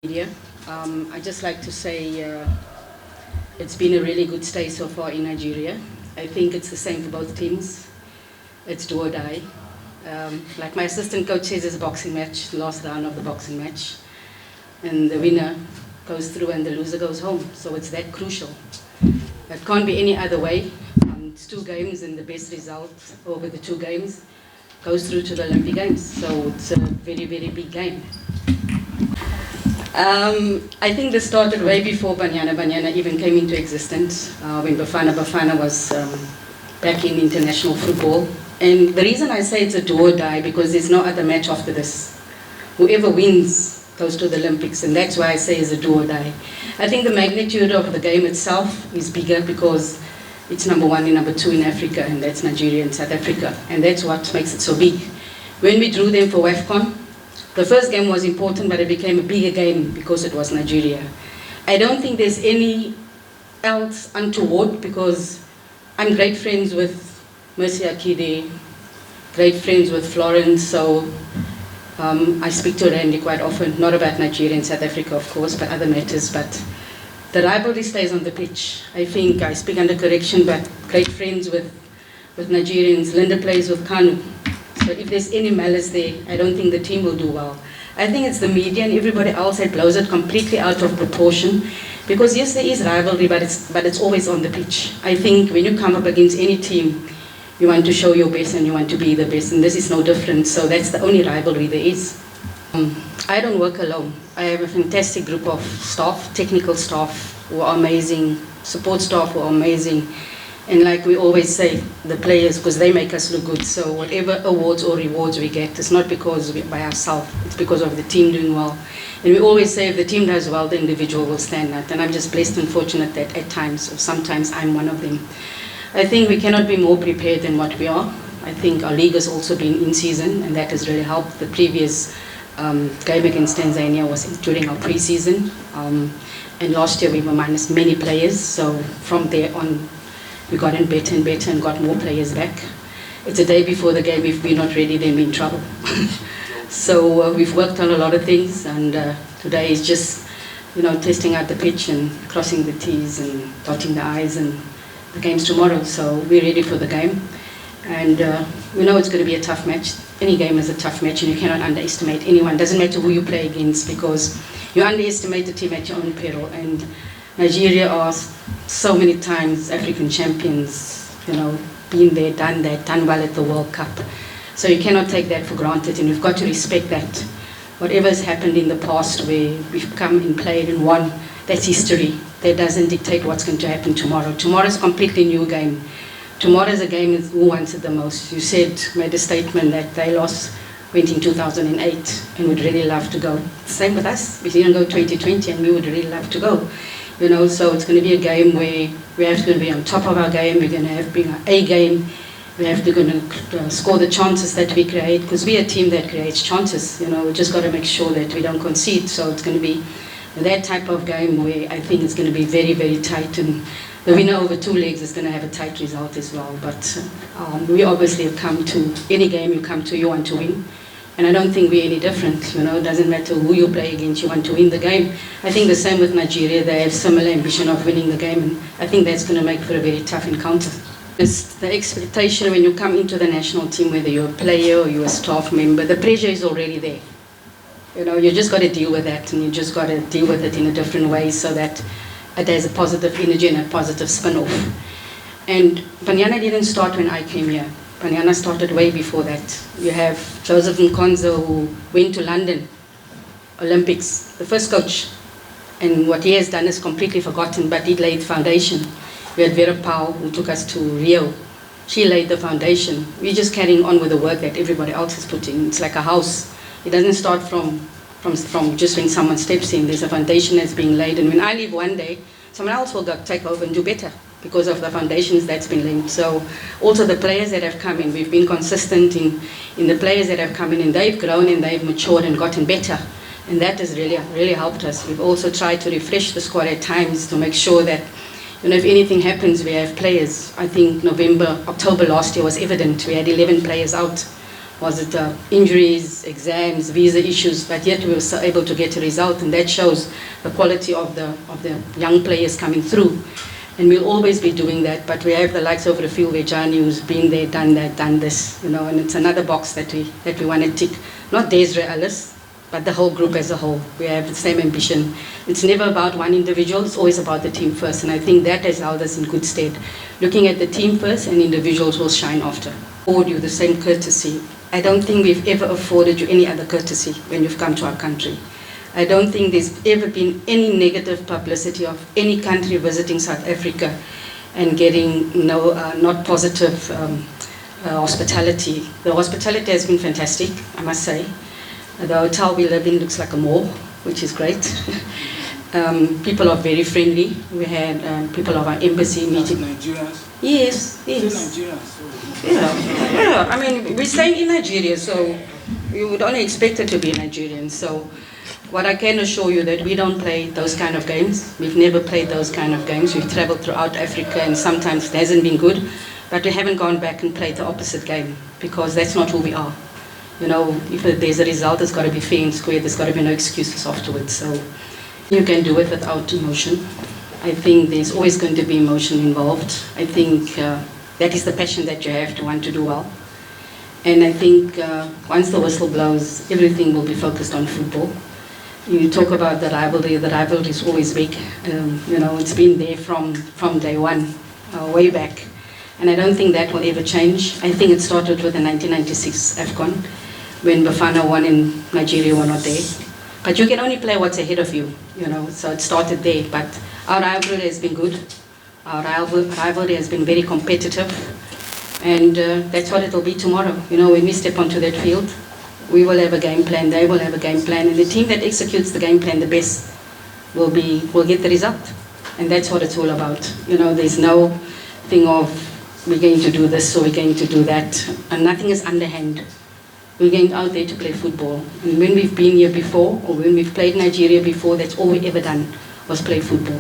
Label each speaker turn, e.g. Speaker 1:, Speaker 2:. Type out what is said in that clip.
Speaker 1: Media. I'd just like to say it's been a really good stay so far in Nigeria. I think it's the same for both teams. It's do or die. Like my assistant coach says, it's a boxing match, the last round of the boxing match. And the winner goes through and the loser goes home. So it's that crucial. It can't be any other way. It's 2 games and the best result over the 2 games goes through to the Olympic Games. So it's a very, very big game. I think this started way before Banyana even came into existence, when Bafana was back in international football. And the reason I say it's a do or die, because there's no other match after this. Whoever wins goes to the Olympics, and that's why I say it's a do or die. I think the magnitude of the game itself is bigger because it's number 1 and number 2 in Africa, and that's Nigeria and South Africa, and that's what makes it so big. When we drew them for WAFCON, the first game was important, but it became a bigger game because it was Nigeria. I don't think there's any else untoward, because I'm great friends with Mercy Akide, great friends with Florence, so I speak to Randy quite often, not about Nigeria and South Africa, of course, but other matters, but the rivalry stays on the pitch. I think I speak under correction, but great friends with Nigerians. Linda plays with Kanu. So if there's any malice there, I don't think the team will do well. I think it's the media and everybody else that blows it completely out of proportion. Because yes, there is rivalry, but it's always on the pitch. I think when you come up against any team, you want to show your best and you want to be the best, and this is no different. So that's the only rivalry there is. I don't work alone. I have a fantastic group of staff, technical staff who are amazing, support staff who are amazing. And like we always say, the players, because they make us look good. So whatever awards or rewards we get, it's not because we're by ourselves, it's because of the team doing well. And we always say if the team does well, the individual will stand out. And I'm just blessed and fortunate that at times, or sometimes I'm one of them. I think we cannot be more prepared than what we are. I think our league has also been in season, and that has really helped. The previous game against Tanzania was during our pre-season. And last year we were minus many players, so from there on, we got in better and better and got more players back. It's a day before the game. If we're not ready, then we're in trouble. So we've worked on a lot of things, and today is just, testing out the pitch and crossing the T's and dotting the I's, and the game's tomorrow. So we're ready for the game, and we know it's going to be a tough match. Any game is a tough match, and you cannot underestimate anyone. Doesn't matter who you play against, because you underestimate the team at your own peril. And Nigeria are so many times African champions, been there, done that, done well at the World Cup. So you cannot take that for granted, and you've got to respect that. Whatever has happened in the past where we've come and played and won, that's history. That doesn't dictate what's going to happen tomorrow. Tomorrow's a completely new game. Tomorrow's a game is who wants it the most. You made a statement that they went in 2008 and would really love to go. Same with us. We didn't go 2020 and we would really love to go. So it's going to be a game where we have to be on top of our game. We're going to have to bring our A game. We have to score the chances that we create, because we're a team that creates chances. We just got to make sure that we don't concede. So it's going to be that type of game where I think it's going to be very, very tight, and the winner over 2 legs is going to have a tight result as well. But we obviously have come to any game you come to, you want to win. And I don't think we're any different. It doesn't matter who you play against, you want to win the game. I think the same with Nigeria. They have similar ambition of winning the game, and I think that's going to make for a very tough encounter. It's the expectation when you come into the national team, whether you're a player or you're a staff member, the pressure is already there. You just got to deal with that, and you just got to deal with it in a different way so that it has a positive energy and a positive spin-off. And Banyana didn't start when I came here. Banyana started way before that. You have Joseph Nkonzo, who went to London Olympics, the first coach. And what he has done is completely forgotten, but he laid the foundation. We had Vera Pauw, who took us to Rio. She laid the foundation. We're just carrying on with the work that everybody else is putting. It's like a house. It doesn't start from just when someone steps in. There's a foundation that's being laid. And when I leave one day, someone else will take over and do better, because of the foundations that's been laid. So also the players that have come in, we've been consistent in the players that have come in, and they've grown and they've matured and gotten better. And that has really helped us. We've also tried to refresh the squad at times to make sure that, if anything happens, we have players. I think October last year was evident. We had 11 players out Was it injuries, exams, visa issues? But yet we were still able to get a result, and that shows the quality of the young players coming through. And we'll always be doing that, but we have the likes over the field where Johnny, who's been there, done that, done this, you know, and it's another box that we want to tick. Not Desiree Elis, but the whole group as a whole. We have the same ambition. It's never about one individual, it's always about the team first, and I think that has held us in good stead. Looking at the team first, and individuals will shine after. Afford you the same courtesy. I don't think we've ever afforded you any other courtesy when you've come to our country. I don't think there's ever been any negative publicity of any country visiting South Africa and getting not positive hospitality. The hospitality has been fantastic, I must say. The hotel we live in looks like a mall, which is great. People are very friendly. We had people of our embassy meeting.
Speaker 2: Nigerians?
Speaker 1: Yes, yes. Yeah. I mean, we're staying in Nigeria, so you would only expect it to be Nigerian. So what I can assure you that we don't play those kind of games. We've never played those kind of games. We've traveled throughout Africa, and sometimes it hasn't been good, but we haven't gone back and played the opposite game, because that's not who we are. You know, if there's a result, it's got to be fair and square. There's got to be no excuses afterwards. So you can do it without emotion. I think there's always going to be emotion involved. I think that is the passion that you have to want to do well. And I think once the whistle blows, everything will be focused on football. You talk about the rivalry is always big. You know, it's been there from day one, way back. And I don't think that will ever change. I think it started with the 1996 AFCON, when Bafana won and Nigeria were not there. But you can only play what's ahead of you, you know, so it started there. But our rivalry has been good. Our rivalry has been very competitive. And that's what it'll be tomorrow. You know, when we step onto that field, we will have a game plan, they will have a game plan, and the team that executes the game plan the best will get the result. And that's what it's all about. You know, there's no thing of we're going to do this or we're going to do that, and nothing is underhand. We're going out there to play football. And when we've been here before, or when we've played Nigeria before, that's all we've ever done was play football.